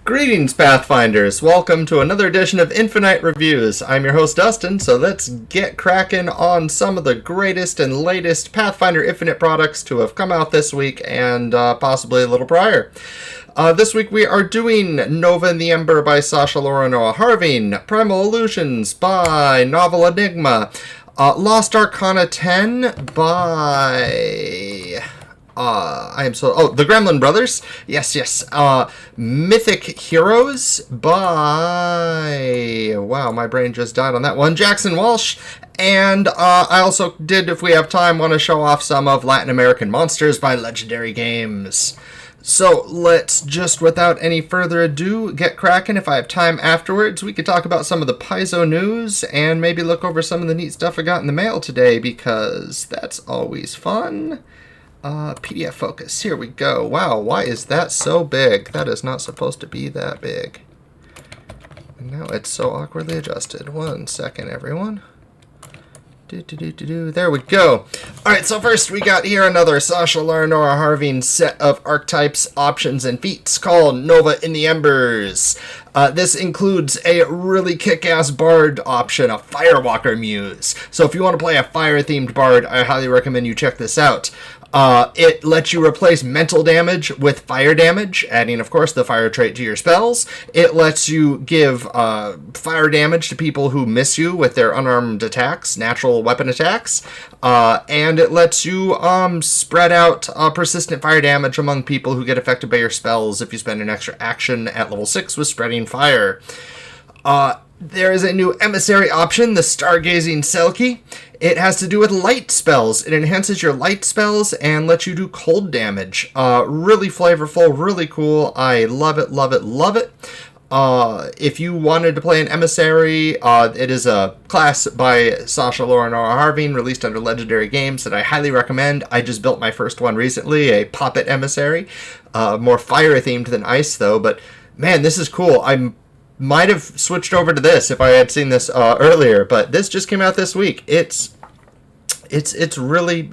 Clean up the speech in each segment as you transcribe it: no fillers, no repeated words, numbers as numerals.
Greetings, Pathfinders! Welcome to another edition of Infinite Reviews. I'm your host, Dustin, so let's get cracking on some of the greatest and latest Pathfinder Infinite products to have come out this week and possibly a little prior. This week we are doing Nova and the Ember by Sasha Laura Noah Harving, Primal Illusions by Novel Enigma, Lost Arcana 10 by... the Gremlin Brothers. Yes. Mythic Heroes by... Wow, my brain just died on that one. Jackson Walsh. And I also did, if we have time, want to show off some of Latin American Monsters by Legendary Games. So let's just, without any further ado, get cracking. If I have time afterwards, we could talk about some of the Paizo news and maybe look over some of the neat stuff I got in the mail today, because that's always fun. PDF focus. Here we go. Wow, why is that so big? That is not supposed to be that big. And now it's so awkwardly adjusted. 1 second, everyone. There we go. Alright, so first we got here another Sasha Laura Harving set of archetypes, options, and feats called Nova in the Embers. This includes a really kick-ass bard option, a Firewalker Muse. So if you want to play a fire-themed bard, I highly recommend you check this out. It lets you replace mental damage with fire damage, adding, of course, the fire trait to your spells. It lets you give fire damage to people who miss you with their unarmed attacks, natural weapon attacks. And it lets you spread out persistent fire damage among people who get affected by your spells if you spend an extra action at level 6 with spreading fire. There is a new emissary option, the Stargazing Selkie. It has to do with light spells. It enhances your light spells and lets you do cold damage. Really flavorful, really cool. I love it. If you wanted to play an emissary, it is a class by Sasha Laura Noah Harving, released under Legendary Games, that I highly recommend. I just built my first one recently, a Poppet emissary. More fire-themed than ice, though, but man, this is cool. Might have switched over to this if I had seen this earlier, but this just came out this week. It's really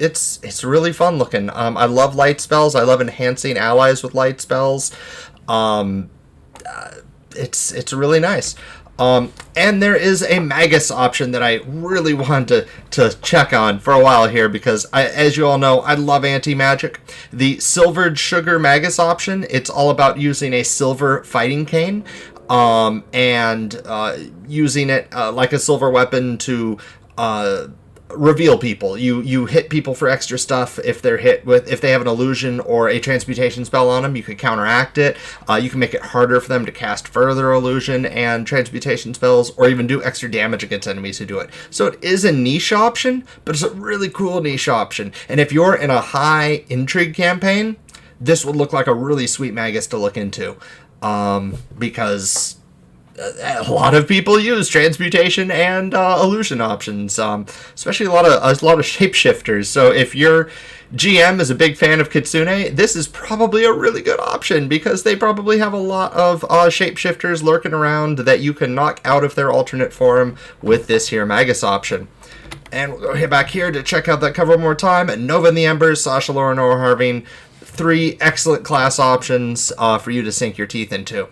fun looking. I love light spells. I love enhancing allies with light spells. It's really nice. And there is a Magus option that I really wanted to check on for a while here, because as you all know, I love anti-magic. The Silvered Sugar Magus option, it's all about using a silver fighting cane. And using it like a silver weapon to reveal people. You hit people for extra stuff if they have an illusion or a transmutation spell on them. You can counteract it. You can make it harder for them to cast further illusion and transmutation spells, or even do extra damage against enemies who do it. So it is a niche option, but it's a really cool niche option. And if you're in a high intrigue campaign, this would look like a really sweet Magus to look into. Because a lot of people use transmutation and illusion options, especially a lot of shapeshifters. So if your GM is a big fan of Kitsune, this is probably a really good option, because they probably have a lot of shapeshifters lurking around that you can knock out of their alternate form with this here Magus option. And we'll go back here to check out that cover one more time. Nova and the Embers, Sasha Laura Noah Harving. 3 excellent class options for you to sink your teeth into.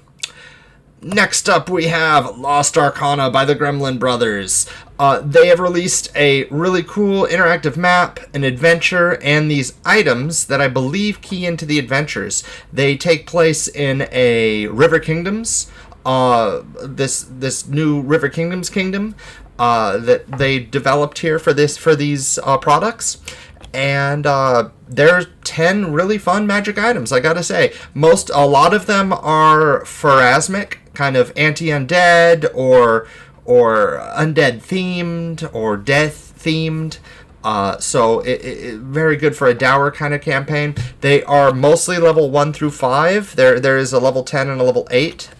Next up, we have Lost Arcana by the Gremlin Brothers. They have released a really cool interactive map, an adventure, and these items that I believe key into the adventures. They take place in a River Kingdoms, this new River Kingdoms kingdom that they developed here for these products. And there are 10 really fun magic items, I gotta say. A lot of them are pharasmic, kind of anti-undead or undead themed or death themed. So it very good for a dour kind of campaign. They are mostly level 1 through 5. There is a level 10 and a level 8.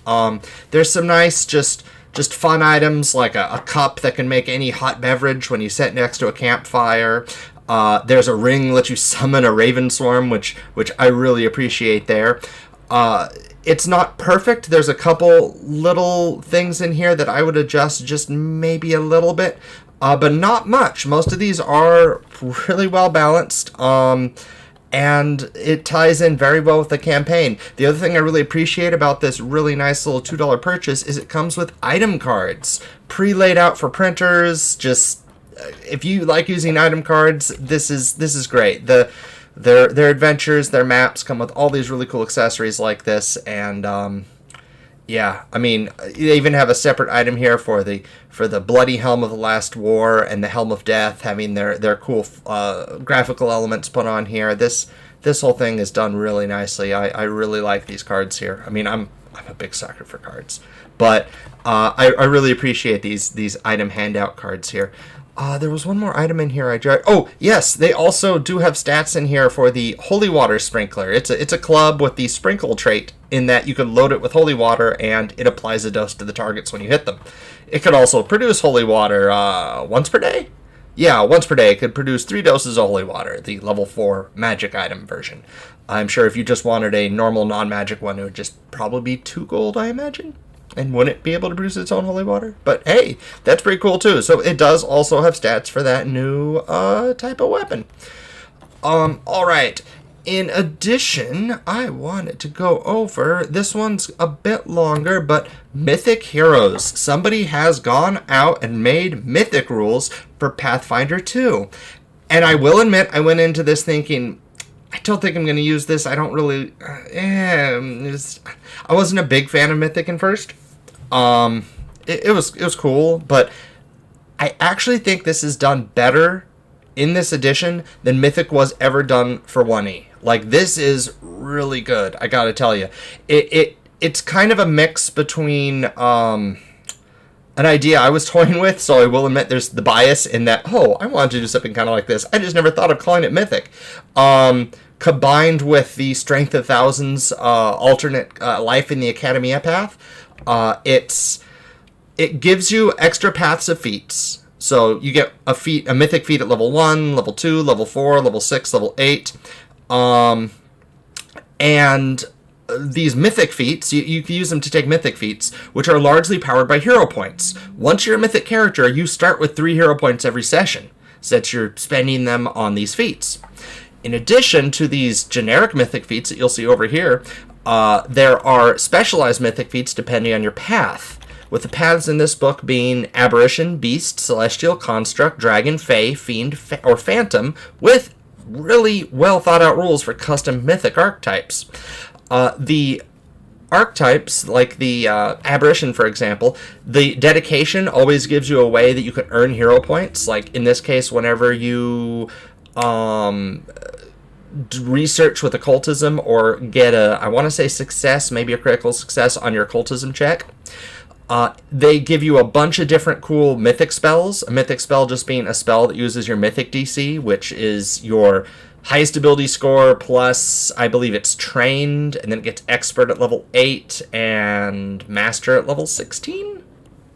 There's some nice just fun items, like a cup that can make any hot beverage when you sit next to a campfire. There's a ring that lets you summon a raven swarm, which I really appreciate there. It's not perfect. There's a couple little things in here that I would adjust just maybe a little bit, but not much. Most of these are really well balanced. and it ties in very well with the campaign. The other thing I really appreciate about this really nice little $2 purchase is it comes with item cards, pre-laid out for printers. Just if you like using item cards, this is great. Their adventures, their maps come with all these really cool accessories like this, and yeah, I mean, they even have a separate item here for the bloody helm of the last war and the helm of death, having their cool graphical elements put on here. This whole thing is done really nicely. I really like these cards here. I mean, I'm a big sucker for cards, but I really appreciate these item handout cards here. There was one more item in here I tried. Oh, yes, they also do have stats in here for the Holy Water Sprinkler. It's a club with the Sprinkle trait in that you can load it with holy water and it applies a dose to the targets when you hit them. It could also produce holy water once per day? Yeah, once per day. It could produce 3 doses of holy water, the level 4 magic item version. I'm sure if you just wanted a normal non-magic one, it would just probably be 2 gold, I imagine. And wouldn't it be able to produce its own holy water? But hey, that's pretty cool too. So it does also have stats for that new type of weapon. All right. In addition, I wanted to go over, this one's a bit longer, but Mythic Heroes. Somebody has gone out and made Mythic rules for Pathfinder 2. And I will admit, I went into this thinking, I don't think I'm going to use this. I don't really, I wasn't a big fan of Mythic in first. It was cool, but I actually think this is done better in this edition than Mythic was ever done for 1E. Like, this is really good, I gotta tell you. It's kind of a mix between an idea I was toying with, so I will admit there's the bias in that, oh, I wanted to do something kind of like this. I just never thought of calling it Mythic. Combined with the Strength of Thousands alternate life in the Academia path, it gives you extra paths of feats. So you get a mythic feat at level 1, level 2, level 4, level 6, level 8. And these mythic feats, you can use them to take mythic feats, which are largely powered by hero points. Once you're a mythic character, you start with 3 hero points every session, so that you're spending them on these feats. In addition to these generic mythic feats that you'll see over here, there are specialized mythic feats depending on your path, with the paths in this book being Aberration, Beast, Celestial, Construct, Dragon, Fae, Fiend, or Phantom, with really well thought out rules for custom mythic archetypes. The archetypes, like the Aberration, for example, the dedication always gives you a way that you can earn hero points. Like in this case, whenever you research with occultism or get I want to say success, maybe a critical success on your occultism check, they give you a bunch of different cool mythic spells. A mythic spell just being a spell that uses your mythic DC, which is your highest ability score plus, I believe it's trained, and then it gets expert at level 8 and master at level 16.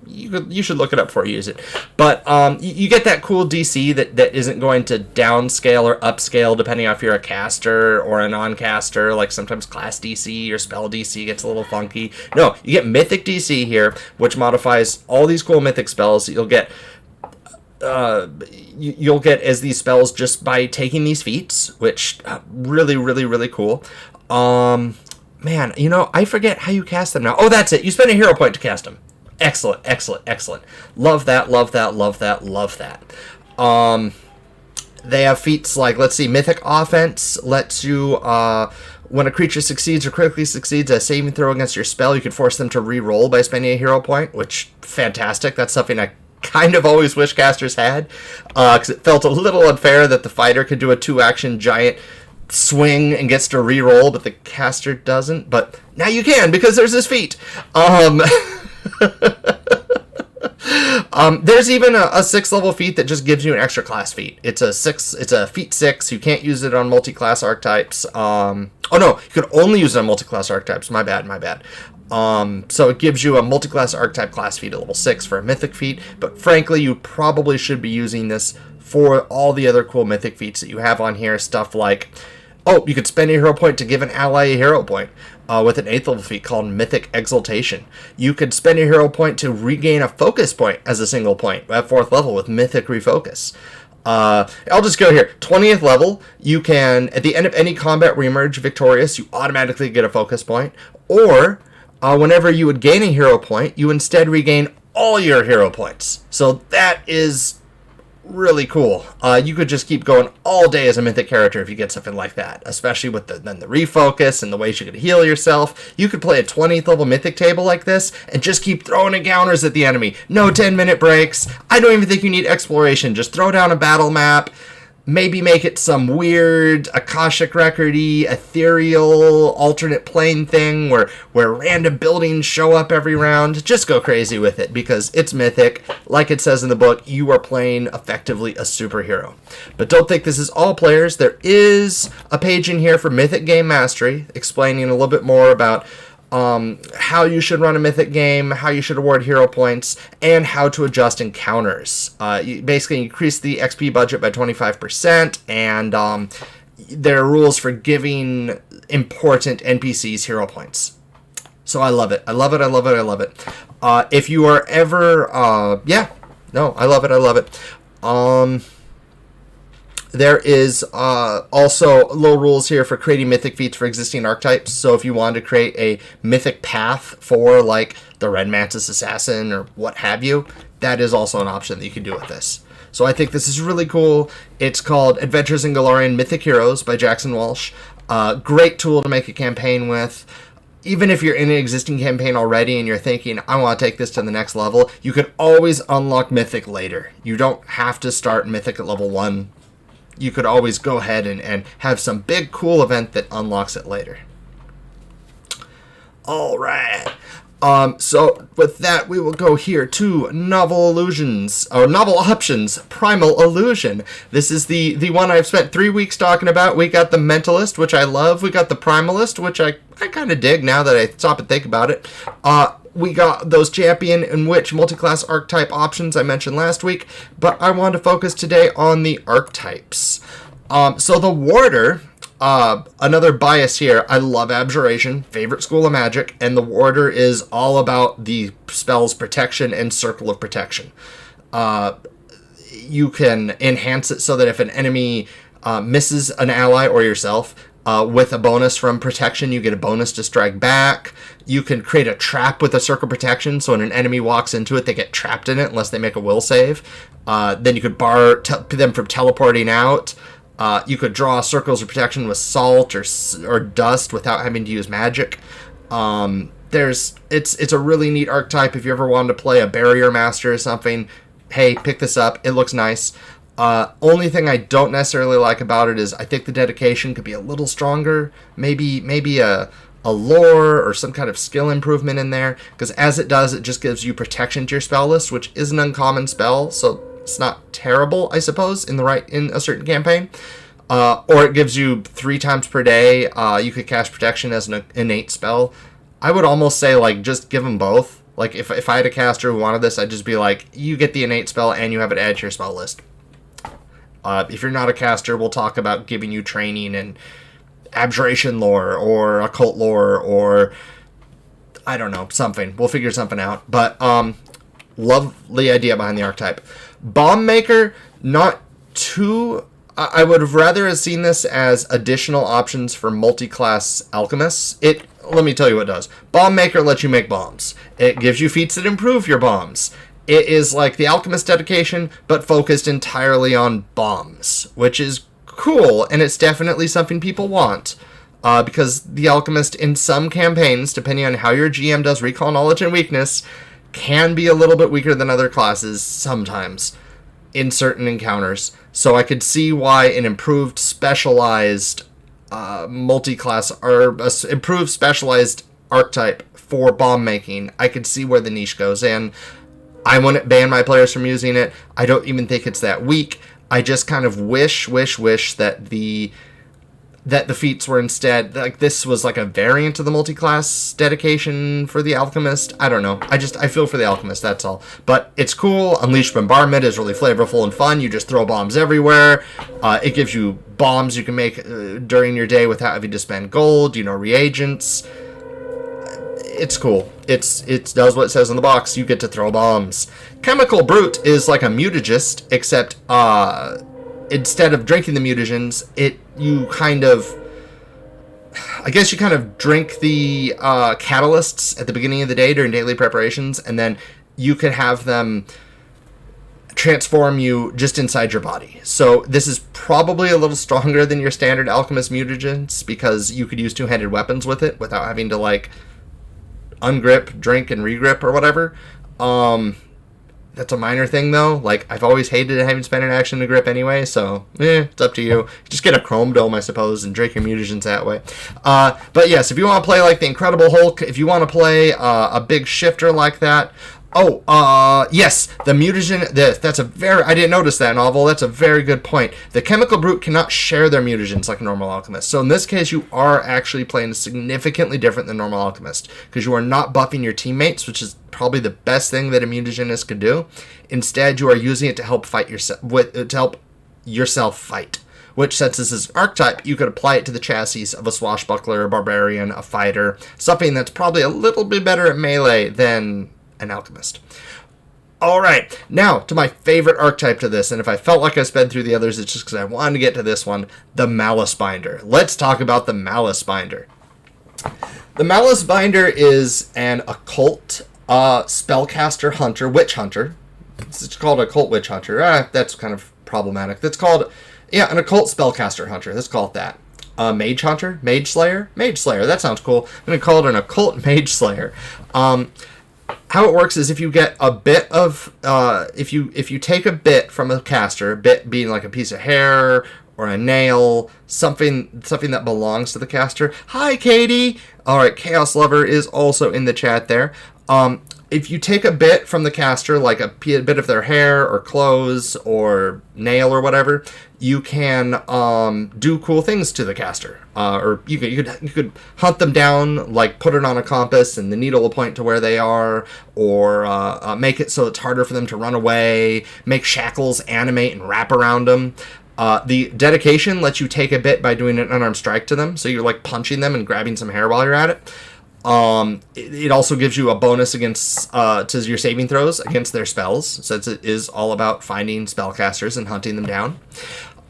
You should look it up before you use it. But you get that cool DC that isn't going to downscale or upscale depending on if you're a caster or a non-caster. Like sometimes class DC or spell DC gets a little funky. No, you get mythic DC here, which modifies all these cool mythic spells that you'll get. You'll get as these spells just by taking these feats, which really, really, really cool. Man, I forget how you cast them now. Oh, that's it. You spend a hero point to cast them. Excellent, excellent, excellent. Love that, love that, love that, love that. They have feats like, let's see, Mythic Offense lets you, when a creature succeeds or critically succeeds a saving throw against your spell, you can force them to re-roll by spending a hero point, which, fantastic. That's something I kind of always wish casters had, because it felt a little unfair that the fighter could do a 2-action giant swing and gets to re-roll, but the caster doesn't. But now you can, because there's this feat. There's even a 6th level feat that just gives you an extra class feat. It's a feat 6. You can't use it on multi-class archetypes. Oh no, you could only use it on multi-class archetypes. My bad. So it gives you a multi-class archetype class feat at level 6 for a mythic feat, but frankly, you probably should be using this for all the other cool mythic feats that you have on here. Stuff like, you could spend a hero point to give an ally a hero point. With an 8th level feat called Mythic Exaltation. You could spend a hero point to regain a focus point as a single point at 4th level with Mythic Refocus. I'll just go here. 20th level, you can, at the end of any combat where you emerge victorious, you automatically get a focus point. Or, whenever you would gain a hero point, you instead regain all your hero points. So that is really cool. You could just keep going all day as a mythic character if you get something like that, especially with the refocus and the ways you could heal yourself. You could play a 20th level mythic table like this and just keep throwing encounters at the enemy. No 10-minute breaks. I don't even think you need exploration. Just throw down a battle map. Maybe make it some weird Akashic record-y, ethereal, alternate plane thing where random buildings show up every round. Just go crazy with it because it's mythic. Like it says in the book, you are playing effectively a superhero. But don't think this is all players. There is a page in here for Mythic Game Mastery explaining a little bit more about how you should run a mythic game, how you should award hero points, and how to adjust encounters. You basically increase the XP budget by 25%, and there are rules for giving important NPCs hero points. So I love it. I love it. I love it. I love it. If you are ever, I love it. I love it. There is also little rules here for creating mythic feats for existing archetypes. So if you wanted to create a mythic path for like the Red Mantis Assassin or what have you, that is also an option that you can do with this. So I think this is really cool. It's called Adventures in Galarian Mythic Heroes by Jackson Walsh. Great tool to make a campaign with. Even if you're in an existing campaign already and you're thinking, I want to take this to the next level, you can always unlock Mythic later. You don't have to start Mythic at level 1. You could always go ahead and have some big cool event that unlocks it later. All right. So with that, we will go here to Novel Illusions, or Novel Options, Primal Illusion. This is the one I've spent 3 weeks talking about. We got the Mentalist, which I love. We got the Primalist, which I kind of dig now that I stop and think about it. We got those champion and witch multi-class archetype options I mentioned last week, but I want to focus today on the archetypes. So the Warder, another bias here, I love Abjuration, favorite school of magic, and the Warder is all about the spell's protection and circle of protection. You can enhance it so that if an enemy misses an ally or yourself, with a bonus from protection, you get a bonus to strike back. You can create a trap with a circle protection, so when an enemy walks into it, they get trapped in it unless they make a will save. Then you could bar them from teleporting out. You could draw circles of protection with salt or dust without having to use magic. It's a really neat archetype. If you ever wanted to play a barrier master or something, hey, pick this up. It looks nice. Only thing I don't necessarily like about it is I think the dedication could be a little stronger. Maybe a lore or some kind of skill improvement in there, because as it does, it just gives you protection to your spell list, which is an uncommon spell, so it's not terrible, I suppose, in a certain campaign. Or it gives you 3 times per day. You could cast protection as an innate spell. I would almost say like just give them both. Like if I had a caster who wanted this, I'd just be like, you get the innate spell and you have it added to your spell list. If you're not a caster, we'll talk about giving you training in Abjuration lore or occult lore or I don't know, something. We'll figure something out. But love the idea behind the archetype. Bomb Maker, not too... I would have rather have seen this as additional options for multi-class alchemists. Let me tell you what it does. Bomb Maker lets you make bombs. It gives you feats that improve your bombs. It is like the Alchemist dedication, but focused entirely on bombs, which is cool, and it's definitely something people want. Because the Alchemist, in some campaigns, depending on how your GM does recall knowledge and weakness, can be a little bit weaker than other classes sometimes in certain encounters. So I could see why an improved specialized multi-class or improved specialized archetype for bomb making, I could see where the niche goes in. I wouldn't ban my players from using it. I don't even think it's that weak. I just kind of wish that the feats were instead, like, this was like a variant of the multi-class dedication for the Alchemist. I don't know. I feel for the Alchemist, that's all. But it's cool. Unleashed Bombardment is really flavorful and fun. You just throw bombs everywhere. It gives you bombs you can make during your day without having to spend gold, reagents. It's cool. It does what it says on the box. You get to throw bombs. Chemical Brute is like a mutagist, except instead of drinking the mutagens, you kind of drink the catalysts at the beginning of the day during daily preparations, and then you could have them transform you just inside your body. So this is probably a little stronger than your standard alchemist mutagens, because you could use two-handed weapons with it without having to like ungrip, drink, and regrip or whatever. That's a minor thing though. Like, I've always hated having to spend an action to grip anyway, so it's up to you. Just get a chrome dome, I suppose, and drink your mutagens that way. But yes, if you want to play like the Incredible Hulk, if you want to play a big shifter like that. Yes, the mutagen, I didn't notice that, Novel. That's a very good point. The Chemical Brute cannot share their mutagens like a normal alchemist. So in this case, you are actually playing significantly different than normal alchemist, because you are not buffing your teammates, which is probably the best thing that a mutagenist could do. Instead, you are using it to help yourself fight. Which, since this is an archetype, you could apply it to the chassis of a swashbuckler, a barbarian, a fighter, something that's probably a little bit better at melee than an alchemist. Alright, now to my favorite archetype to this, and if I felt like I sped through the others, it's just because I wanted to get to this one, the Malice Binder. Let's talk about the Malice Binder. The Malice Binder is an occult spellcaster hunter, witch hunter. It's called occult witch hunter. That's kind of problematic. That's called, an occult spellcaster hunter. Let's call it that. Mage hunter? Mage slayer? Mage slayer. That sounds cool. I'm going to call it an occult mage slayer. How it works is if you get a bit of, if you take a bit from a caster, a bit being like a piece of hair or a nail, something that belongs to the caster. Hi, Katie! Alright, Chaos Lover is also in the chat there. If you take a bit from the caster, like a bit of their hair or clothes or nail or whatever, you can do cool things to the caster. Or you could hunt them down, like put it on a compass and the needle will point to where they are, or make it so it's harder for them to run away, make shackles animate and wrap around them. The dedication lets you take a bit by doing an unarmed strike to them, so you're like punching them and grabbing some hair while you're at it. It also gives you a bonus against to your saving throws against their spells, since it is all about finding spellcasters and hunting them down.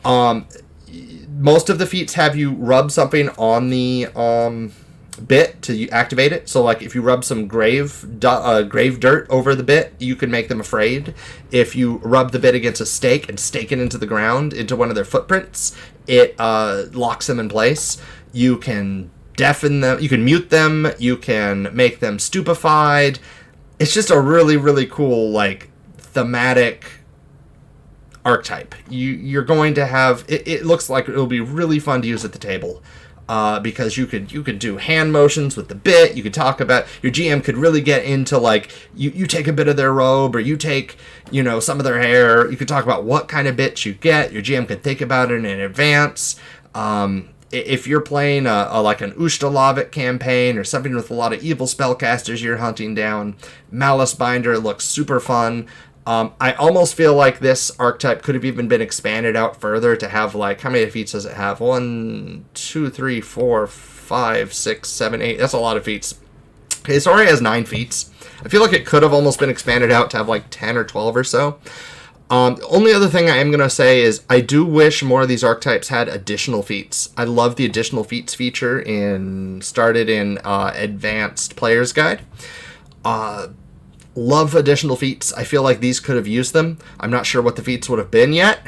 Most of the feats have you rub something on the bit to activate it. So, like, if you rub some grave dirt over the bit, you can make them afraid. If you rub the bit against a stake and stake it into the ground, into one of their footprints, it locks them in place. You can deafen them, you can mute them, you can make them stupefied. It's just a really, really cool, like, thematic archetype. You're going to have, it looks like it'll be really fun to use at the table. Because you could do hand motions with the bit, you could talk about, your GM could really get into, like, you take a bit of their robe, or you take, some of their hair, you could talk about what kind of bits you get, your GM could think about it in advance. If you're playing like an Ustalavic campaign or something with a lot of evil spellcasters you're hunting down, Malice Binder looks super fun. I almost feel like this archetype could have even been expanded out further to have, like, how many feats does it have? 1, 2, 3, 4, 5, 6, 7, 8. That's a lot of feats. Okay, it already has 9 feats. I feel like it could have almost been expanded out to have like 10 or 12 or so. The only other thing I am going to say is I do wish more of these archetypes had additional feats. I love the additional feats feature started in Advanced Player's Guide. Love additional feats. I feel like these could have used them. I'm not sure what the feats would have been yet.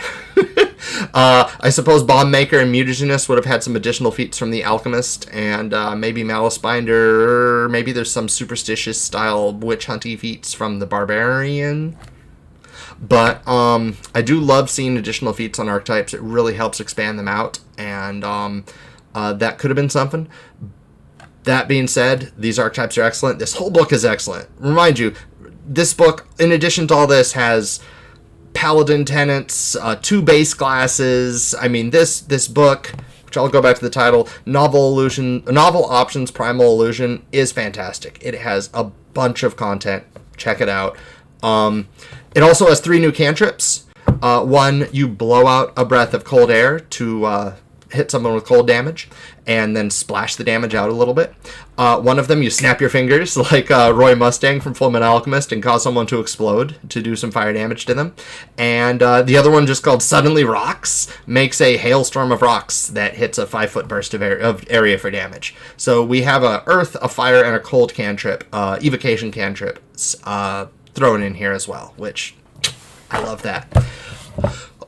I suppose Bomb Maker and Mutagenist would have had some additional feats from the Alchemist, and maybe Malice Binder, maybe there's some superstitious style witch hunty feats from the Barbarian. But I do love seeing additional feats on archetypes. It really helps expand them out, and that could have been something. That being said, these archetypes are excellent. This whole book is excellent. Remind you, this book, in addition to all this, has Paladin tenets, 2 base classes. I mean, this book, which I'll go back to the title, Novel Options Primal Illusion, is fantastic. It has a bunch of content. Check it out. It also has 3 new cantrips. One, you blow out a breath of cold air to hit someone with cold damage, and then splash the damage out a little bit. One of them, you snap your fingers like Roy Mustang from Fullmetal Alchemist and cause someone to explode to do some fire damage to them. And the other one, just called Suddenly Rocks, makes a hailstorm of rocks that hits a 5-foot burst of area for damage. So we have a earth, a fire, and a cold cantrip, evocation cantrip thrown in here as well, which I love that.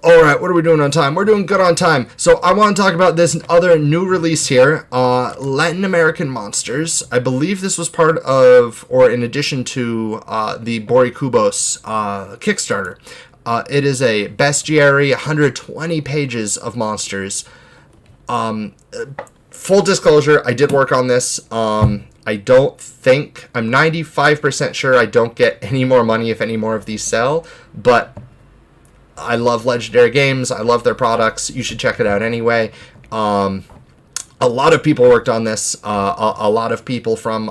All right, what are we doing on time? We're doing good on time. So I want to talk about this other new release here, Latin American Monsters. I believe this was part of, or in addition to, the Boricubos Kickstarter. It is a bestiary, 120 pages of monsters. Full disclosure, I did work on this. I don't think, I'm 95% sure I don't get any more money if any more of these sell, but I love Legendary Games. I love their products. You should check it out anyway. A lot of people worked on this. A lot of people from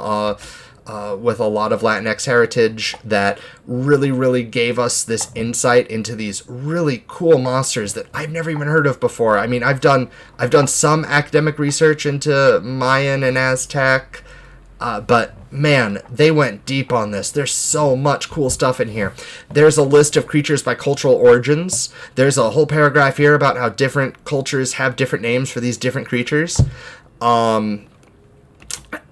with a lot of Latinx heritage that really, really gave us this insight into these really cool monsters that I've never even heard of before. I mean, I've done some academic research into Mayan and Aztec, but man, they went deep on this. There's so much cool stuff in here. There's a list of creatures by cultural origins. There's a whole paragraph here about how different cultures have different names for these different creatures.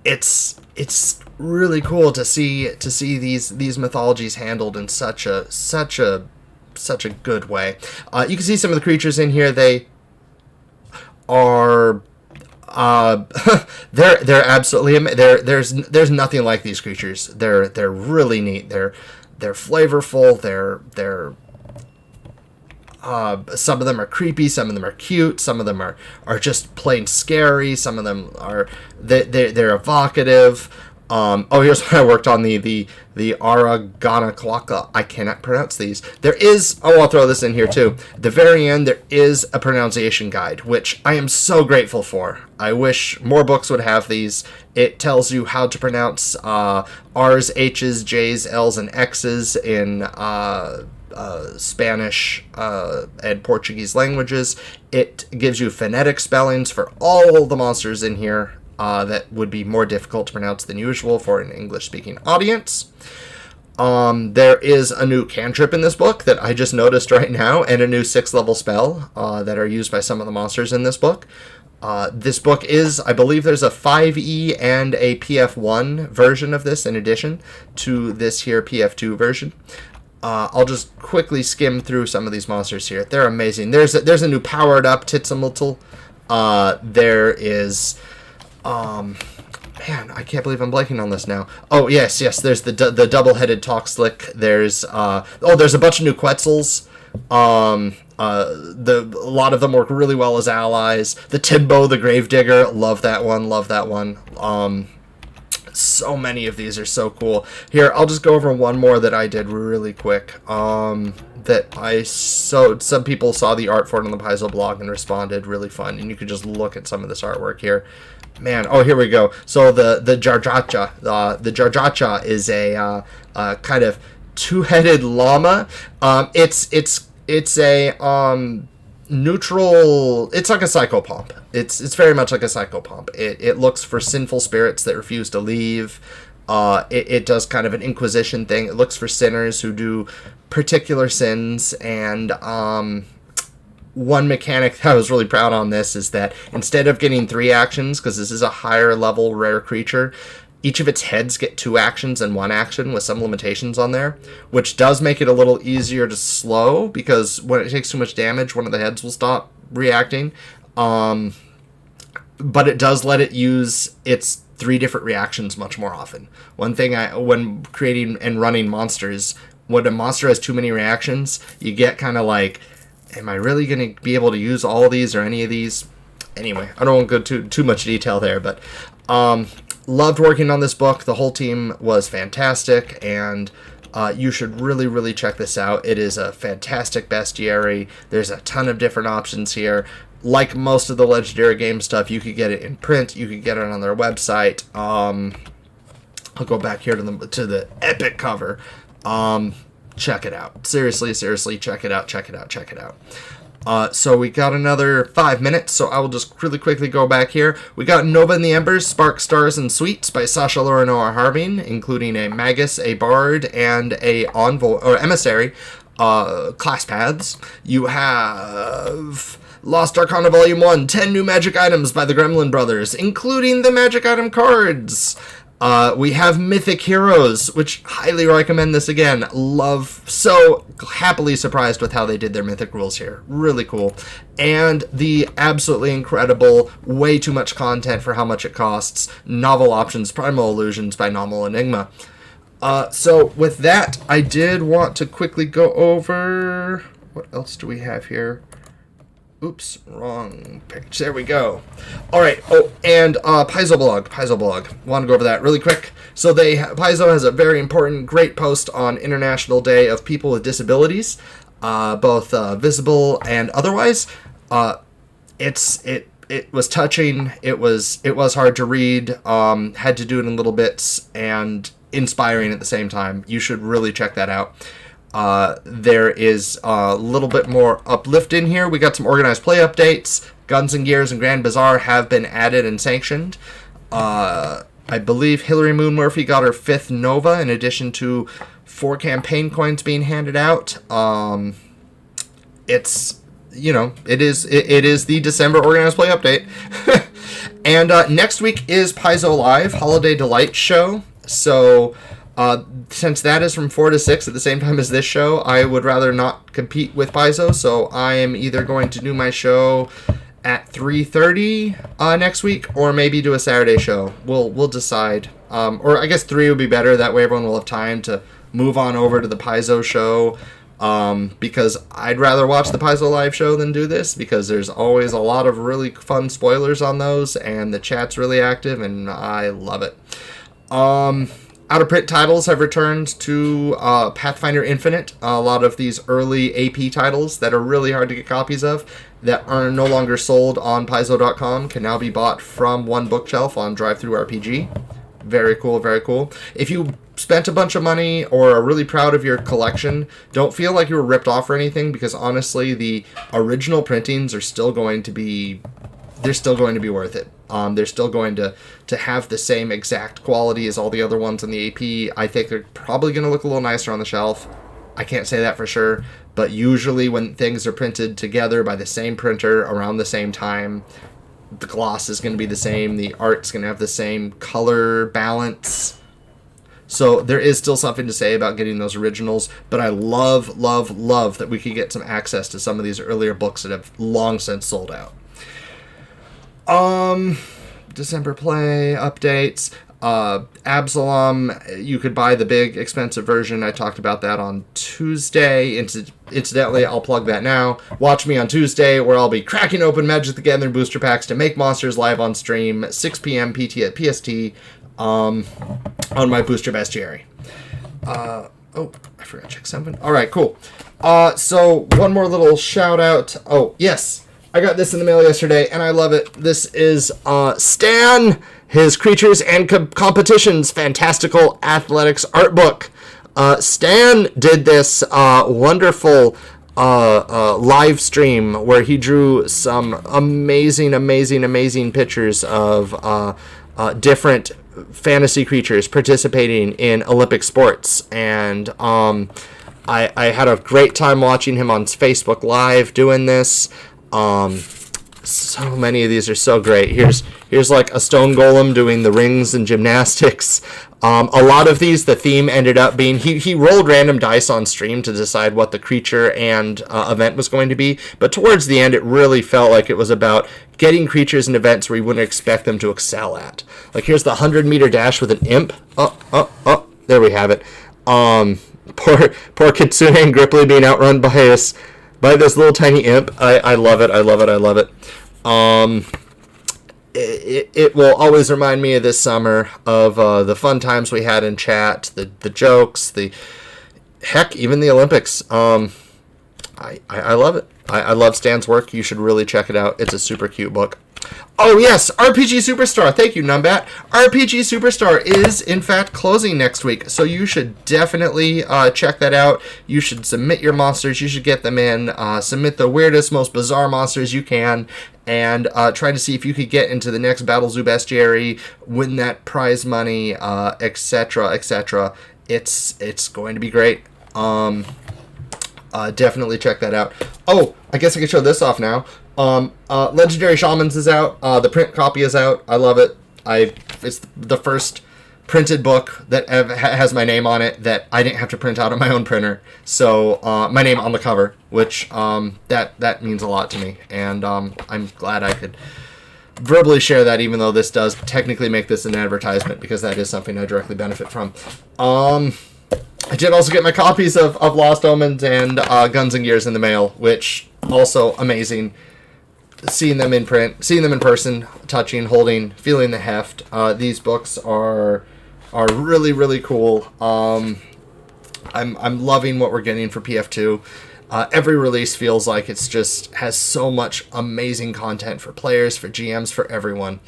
It's really cool to see these mythologies handled in such a good way. You can see some of the creatures in here. They are they're absolutely there's nothing like these creatures. They're really neat. They're flavorful. They're some of them are creepy, some of them are cute, some of them are just plain scary, some of them are they're evocative. Here's what I worked on, the Araganaquaka. I cannot pronounce these. There is, I'll throw this in here too. At the very end, there is a pronunciation guide, which I am so grateful for. I wish more books would have these. It tells you how to pronounce R's, H's, J's, L's, and X's in Spanish and Portuguese languages. It gives you phonetic spellings for all the monsters in here that would be more difficult to pronounce than usual for an English-speaking audience. There is a new cantrip in this book that I just noticed right now, and a new 6th level spell that are used by some of the monsters in this book. This book is, I believe there's a 5e and a PF1 version of this in addition to this here PF2 version. I'll just quickly skim through some of these monsters here. They're amazing. There's a new powered up Titsamutl. There is... man, I can't believe I'm blanking on this now. Oh, yes, there's the double-headed Toxlick. There's a bunch of new Quetzals. A lot of them work really well as allies. The Timbo, the Gravedigger, love that one. So many of these are so cool. Here, I'll just go over one more that I did really quick. Some people saw the art for it on the Paizo blog and responded. Really fun, and you could just look at some of this artwork here. Man, here we go. So the Jarjacha. The Jarjacha is a kind of two-headed llama. It's a neutral. It's like a psychopomp. It's very much like a psychopomp. It looks for sinful spirits that refuse to leave. It does kind of an inquisition thing. It looks for sinners who do particular sins, and one mechanic that I was really proud on this is that instead of getting 3 actions, because this is a higher level rare creature, each of its heads get 2 actions and 1 action with some limitations on there, which does make it a little easier to slow, because when it takes too much damage, one of the heads will stop reacting. But it does let it use its 3 different reactions much more often. One thing when creating and running monsters, when a monster has too many reactions, you get kind of like, am I really going to be able to use all of these or any of these? Anyway, I don't want to go too much detail there, but loved working on this book. The whole team was fantastic, and you should really, really check this out. It is a fantastic bestiary. There's a ton of different options here. Like most of the Legendary Game stuff, you could get it in print. You could get it on their website. I'll go back here to the epic cover. Check it out. Seriously, check it out. So we got another 5 minutes, so I will just really quickly go back here. We got Nova and the Embers, Spark, Stars, and Sweets by Sasha Laura Noah Harbin, including a Magus, a Bard, and a Envoy, or Emissary, class paths. You have Lost Arcana Volume 1, 10 new magic items by the Gremlin Brothers, including the magic item cards. We have Mythic Heroes, which highly recommend this again. Love, so happily surprised with how they did their Mythic rules here. Really cool. And the absolutely incredible, way too much content for how much it costs, Novel Options Primal Illusions by Novel Enigma. So with that, I did want to quickly go over... What else do we have here? Oops, wrong page. There we go. All right. Oh, and Paizo Blog. Want to go over that really quick. So Paizo has a very important, great post on International Day of People with Disabilities, both visible and otherwise. It was touching. It was hard to read. Had to do it in little bits and inspiring at the same time. You should really check that out. There is a little bit more uplift in here. We got some organized play updates. Guns and Gears and Grand Bazaar have been added and sanctioned. I believe Hillary Moon Murphy got her 5th Nova in addition to 4 campaign coins being handed out. It's, it is the December organized play update. And next week is Paizo Live, Holiday Delight Show. So... since that is from 4 to 6 at the same time as this show, I would rather not compete with Paizo, so I am either going to do my show at 3:30 next week, or maybe do a Saturday show. We'll decide. Or I guess 3 would be better, that way everyone will have time to move on over to the Paizo show, because I'd rather watch the Paizo live show than do this, because there's always a lot of really fun spoilers on those, and the chat's really active, and I love it. Out-of-print titles have returned to Pathfinder Infinite. A lot of these early AP titles that are really hard to get copies of, that are no longer sold on Paizo.com, can now be bought from one bookshelf on DriveThruRPG. Very cool, very cool. If you spent a bunch of money or are really proud of your collection, don't feel like you were ripped off or anything, because honestly, the original printings are still going to be... They're still going to be worth it. They're still going to have the same exact quality as all the other ones in the AP. I think they're probably going to look a little nicer on the shelf. I can't say that for sure, but usually when things are printed together by the same printer around the same time, the gloss is going to be the same, the art's going to have the same color balance. So there is still something to say about getting those originals, but I love, love, love that we could get some access to some of these earlier books that have long since sold out. December play updates. Absalom, you could buy the big expensive version. I talked about that on Tuesday. Incidentally, I'll plug that now. Watch me on Tuesday, where I'll be cracking open Magic the Gathering booster packs to make monsters live on stream, 6 p.m. PT at PST, on my booster bestiary. I forgot to check something. All right, cool. So one more little shout out. Oh, yes. I got this in the mail yesterday, and I love it. This is Stan, his Creatures and Competitions Fantastical Athletics art book. Stan did this wonderful live stream where he drew some amazing pictures of different fantasy creatures participating in Olympic sports. And I had a great time watching him on Facebook Live doing this. So many of these are so great. Here's like a stone golem doing the rings and gymnastics. A lot of these, the theme ended up being, he rolled random dice on stream to decide what the creature and event was going to be, but towards the end it really felt like it was about getting creatures and events where you wouldn't expect them to excel at. Like here's the 100-meter dash with an imp. There we have it. Poor Kitsune and Gripply being outrun by this little tiny imp. I love it. It will always remind me of this summer, of the fun times we had in chat, the jokes, even the Olympics. I love it. I love Stan's work. You should really check it out. It's a super cute book. Oh, yes, RPG Superstar. Thank you, Numbat. RPG Superstar is, in fact, closing next week, so you should definitely check that out. You should submit your monsters. You should get them in. Submit the weirdest, most bizarre monsters you can, and try to see if you could get into the next Battle Zoo Bestiary, win that prize money, etc., etc. It's going to be great. Definitely check that out. Oh, I guess I can show this off now. Legendary Shamans is out. The print copy is out. I love it. It's the first printed book that has my name on it that I didn't have to print out on my own printer. So my name on the cover, which that means a lot to me, and I'm glad I could verbally share that, even though this does technically make this an advertisement, because that is something I directly benefit from. I did also get my copies of Lost Omens and Guns and Gears in the mail, which also amazing. Seeing them in print, seeing them in person, touching, holding, feeling the heft. These books are really, really cool. I'm loving what we're getting for PF2. Every release feels like it's just has so much amazing content for players, for GMs, for everyone.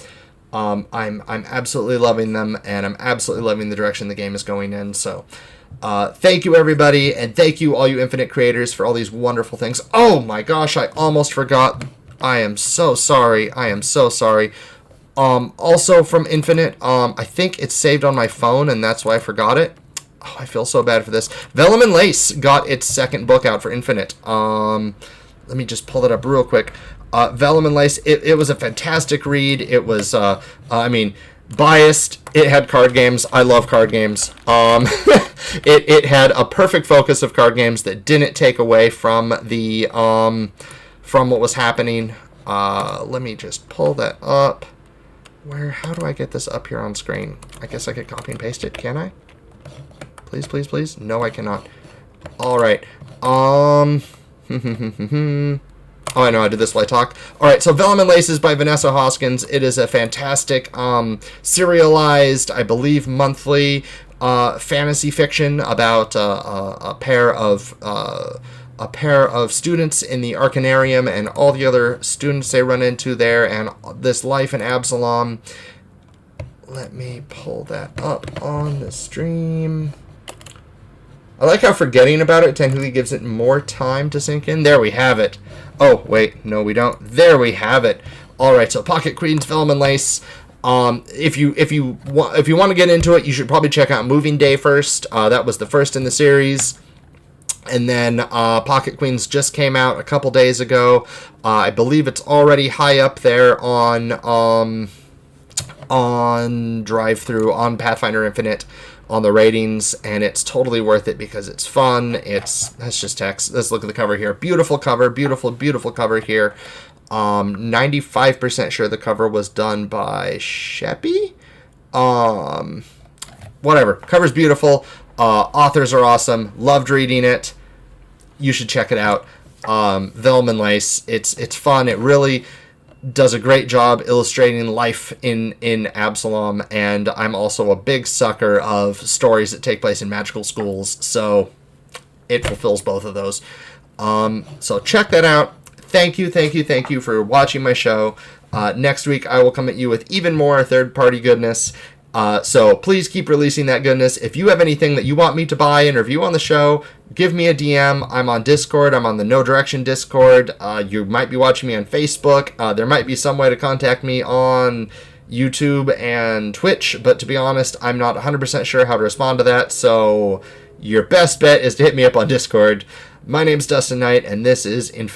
I'm absolutely loving them, and I'm absolutely loving the direction the game is going in. So thank you, everybody, and thank you all you Infinite creators for all these wonderful things. Oh my gosh, I almost forgot. I am so sorry. I am so sorry. Also from Infinite, I think it's saved on my phone, and that's why I forgot it. Oh, I feel so bad for this. Vellum and Lace got its second book out for Infinite. Let me just pull that up real quick. Vellum and Lace, it was a fantastic read. It was, biased. It had card games. I love card games. It had a perfect focus of card games that didn't take away from the, from what was happening. Let me just pull that up. How do I get this up here on screen? I guess I could copy and paste it, can I? Please, please, please. No, I cannot. All right. Oh, I know, I did this while I talk. All right, so Vellum and Lace is by Vanessa Hoskins. It is a fantastic serialized, I believe, monthly fantasy fiction about a pair of students in the Arcanarium and all the other students they run into there, and this life in Absalom. Let me pull that up on the stream. I like how forgetting about it technically gives it more time to sink in. There we have it. Oh, wait, no we don't. There we have it. All right, so Pocket Queens, Vellum and Lace. If you want to get into it, you should probably check out Moving Day first. That was the first in the series. And then Pocket Queens just came out a couple days ago. I believe it's already high up there on drive-through, on Pathfinder Infinite, on the ratings, and it's totally worth it because it's fun. That's just text. Let's look at the cover here. Beautiful cover, beautiful, beautiful cover here. 95% sure the cover was done by Sheppy. Whatever. Cover's beautiful. Authors are awesome. Loved reading it. You should check it out. Vellum and Lace. It's fun. It really does a great job illustrating life in Absalom, and I'm also a big sucker of stories that take place in magical schools, so it fulfills both of those. So check that out. Thank you for watching my show. Next week I will come at you with even more third-party goodness. So please keep releasing that goodness. If you have anything that you want me to buy and review on the show, give me a DM. I'm on Discord. I'm on the No Direction Discord. You might be watching me on Facebook. There might be some way to contact me on YouTube and Twitch, but to be honest, I'm not 100% sure how to respond to that, so your best bet is to hit me up on Discord. My name's Dustin Knight, and this is Infiknight.